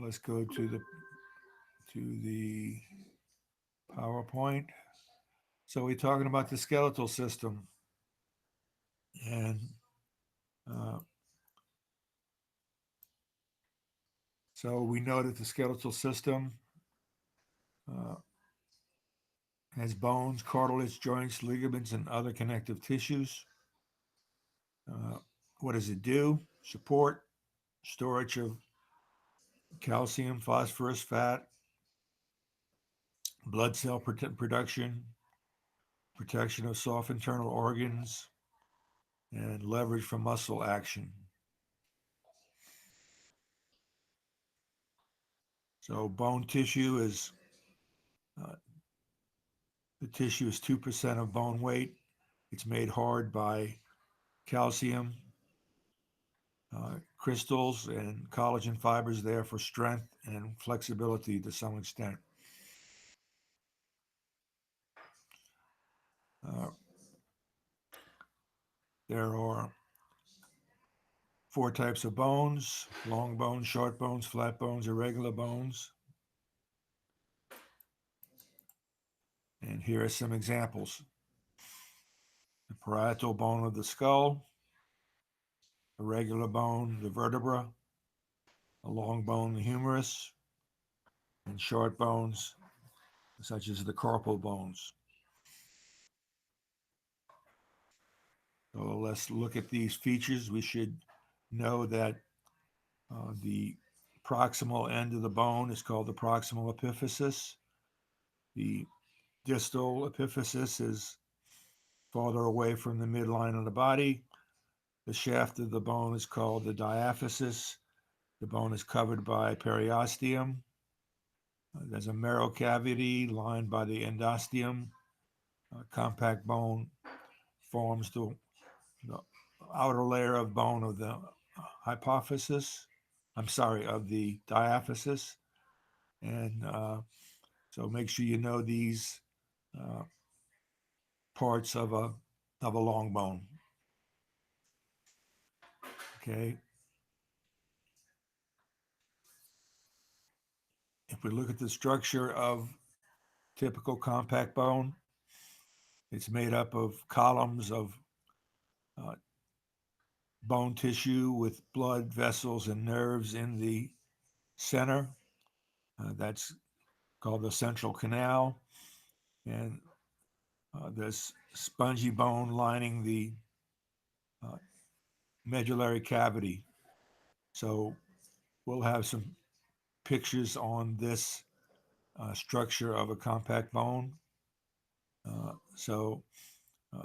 let's go to the PowerPoint. So we're talking about the skeletal system, and uh, so we know that the skeletal system uh, has bones, cartilage, joints, ligaments, and other connective tissues. Uh, what does it do? Support storage of calcium, phosphorus, fat, blood cell production, protection of soft internal organs, and leverage for muscle action. So bone tissue is uh, the tissue is 2% of bone weight. It's made hard by calcium, crystals, and collagen fibers there for strength and flexibility to some extent. Uh, there are four types of bones: long bones, short bones, flat bones, irregular bones. And here are some examples: the parietal bone of the skull, irregular bone, the vertebra, a long bone, the humerus, and short bones, such as the carpal bones. So let's look at these features. We should know that the proximal end of the bone is called the proximal epiphysis. The distal epiphysis is farther away from the midline of the body. The shaft of the bone is called the diaphysis. The bone is covered by periosteum. There's a marrow cavity lined by the endosteum. Compact bone forms the outer layer of bone of the hypophysis. I'm sorry, of the diaphysis. And so make sure you know these uh, parts of a long bone. Okay. If we look at the structure of typical compact bone, it's made up of columns of uh, bone tissue with blood vessels and nerves in the center. That's called the central canal. And there's spongy bone lining the uh, medullary cavity. So we'll have some pictures on this structure of a compact bone.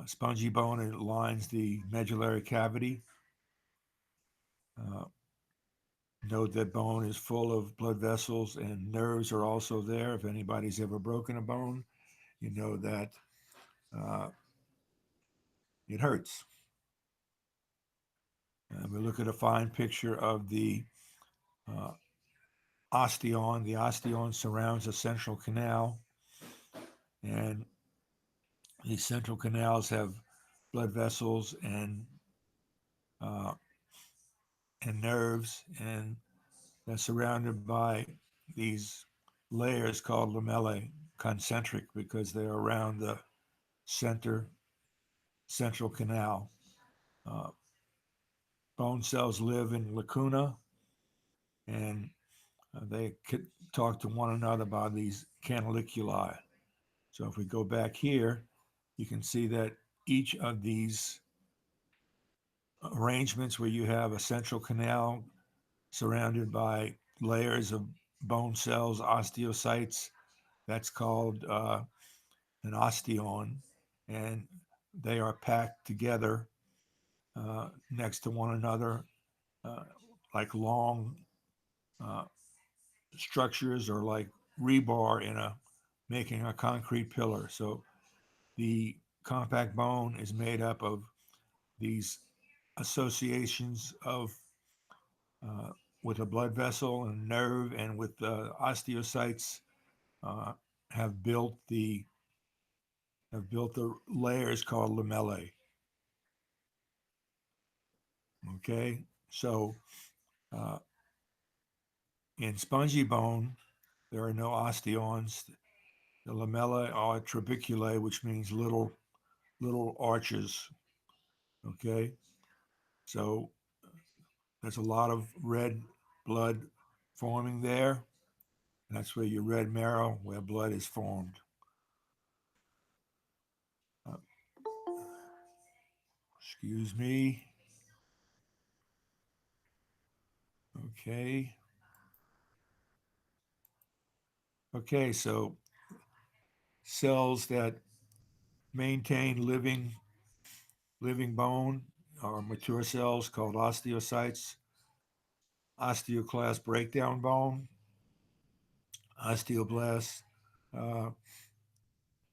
Spongy bone, it lines the medullary cavity. Uh, Note that bone is full of blood vessels and nerves are also there. If anybody's ever broken a bone, you know that uh, it hurts. And we look at a fine picture of the uh, osteon. The osteon surrounds the central canal, and these central canals have blood vessels uh, and nerves, and they're surrounded by these layers called lamellae, concentric, because they're around the central canal. Uh, Bone cells live in lacuna, and they could talk to one another by these canaliculi. So if we go back here, you can see that each of these arrangements where you have a central canal surrounded by layers of bone cells, osteocytes, that's called an osteon, and they are packed together next to one another uh, like long uh, structures or like rebar in a making a concrete pillar. So the compact bone is made up of these associations of uh, with a blood vessel and nerve, and with the osteocytes uh, have built the layers called lamellae. Okay, so uh, In spongy bone, there are no osteons. The lamella are trabeculae, which means little arches. Okay, so there's a lot of red blood forming there. And that's where your red marrow, where blood is formed. Uh, Excuse me. Okay. Okay, so cells that maintain living bone are mature cells called osteocytes, osteoclast breakdown bone, osteoblast, uh,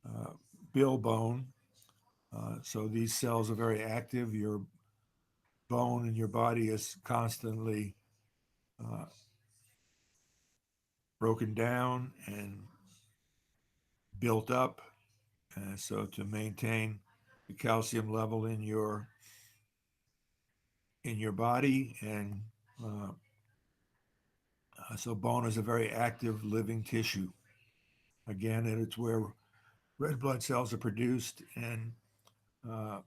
uh, bill bone. So these cells are very active. Your bone in your body is constantly uh, broken down and built up. So to maintain the calcium level in your body, and uh, so bone is a very active living tissue. Again, it's where red blood cells are produced and uh,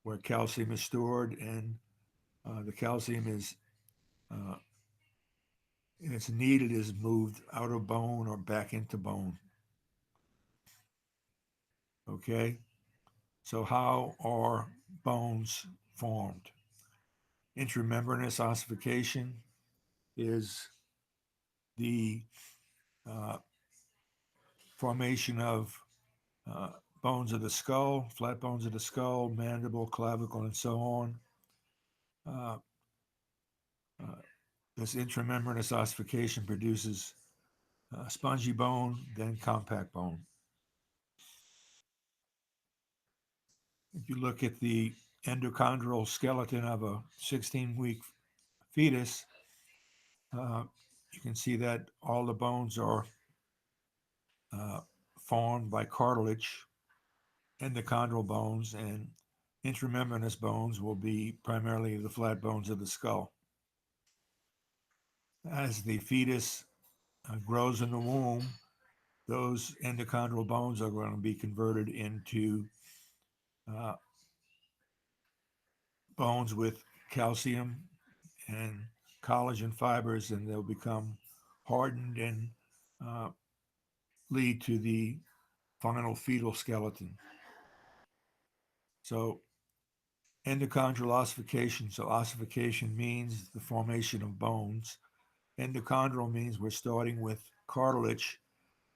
where calcium is stored, and the calcium is uh, it's needed is moved out of bone or back into bone. Okay, so how are bones formed? Intramembranous ossification is the uh, formation of uh, bones of the skull, flat bones of the skull, mandible, clavicle, and so on. Uh, uh, this intramembranous ossification produces spongy bone, then compact bone. If you look at the endochondral skeleton of a 16-week fetus, uh, you can see that all the bones are uh, formed by cartilage, endochondral bones, and intramembranous bones will be primarily the flat bones of the skull. As the fetus grows in the womb, those endochondral bones are going to be converted into uh, bones with calcium and collagen fibers, and they'll become hardened and uh, lead to the final fetal skeleton. So, endochondral ossification. So, ossification means the formation of bones. Endochondral means we're starting with cartilage,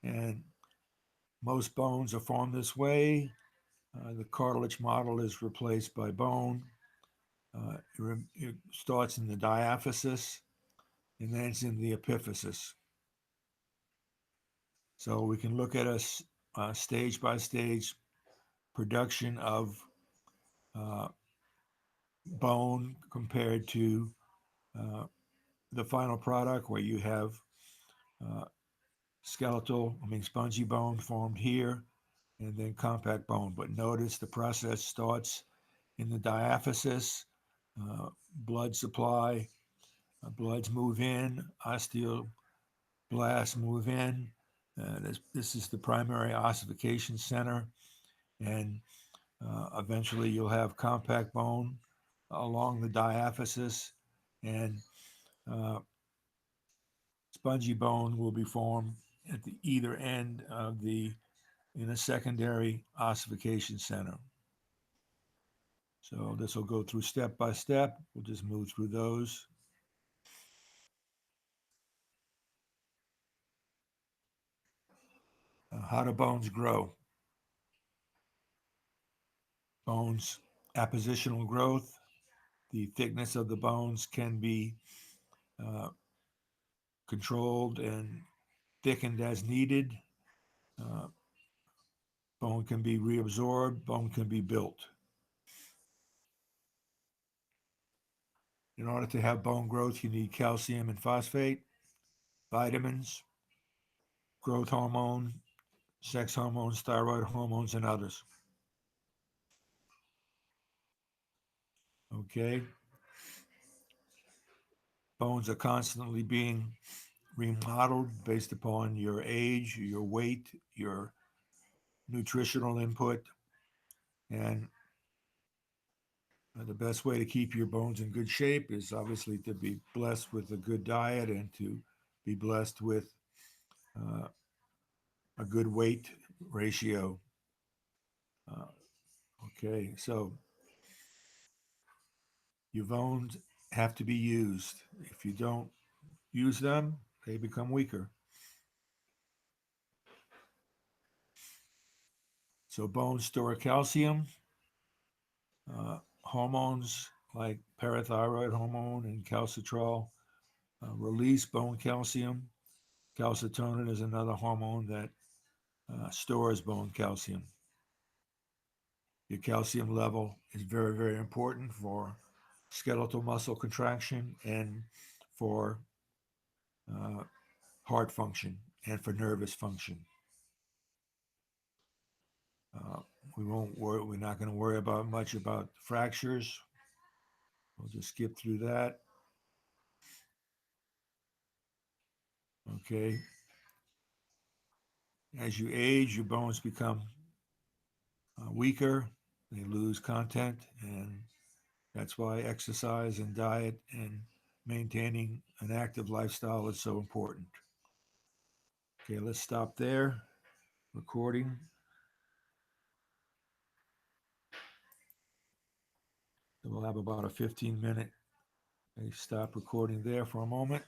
and most bones are formed this way. The cartilage model is replaced by bone. It starts in the diaphysis and then it's in the epiphysis. So we can look at a stage by stage production of uh, bone compared to uh, the final product, where you have uh, spongy bone formed here, and then compact bone. But notice the process starts in the diaphysis, blood supply, bloods move in, osteoblasts move in. This is the primary ossification center, and eventually you'll have compact bone along the diaphysis, and uh, spongy bone will be formed at the either end of the in a secondary ossification center. So this will go through step by step. We'll just move through those. How do bones grow? Bones appositional growth. The thickness of the bones can be uh, controlled and thickened as needed. Uh, Bone can be reabsorbed, bone can be built. In order to have bone growth, you need calcium and phosphate, vitamins, growth hormone, sex hormones, thyroid hormones, and others. Okay? Bones are constantly being remodeled based upon your age, your weight, your nutritional input, and the best way to keep your bones in good shape is obviously to be blessed with a good diet and to be blessed with uh, a good weight ratio. Uh, okay, so your bones have to be used. If you don't use them, they become weaker. So bones store calcium. Hormones like parathyroid hormone and calcitrol release bone calcium. Calcitonin is another hormone that stores bone calcium. Your calcium level is very, very important for skeletal muscle contraction and for uh, heart function and for nervous function. Uh, we won't worry, we're not going to worry about much about fractures. We'll just skip through that. Okay. As you age, your bones become weaker, they lose content, and that's why exercise and diet and maintaining an active lifestyle is so important. Okay, let's stop there. Recording. We'll have about a 15-minute. Stop recording there for a moment.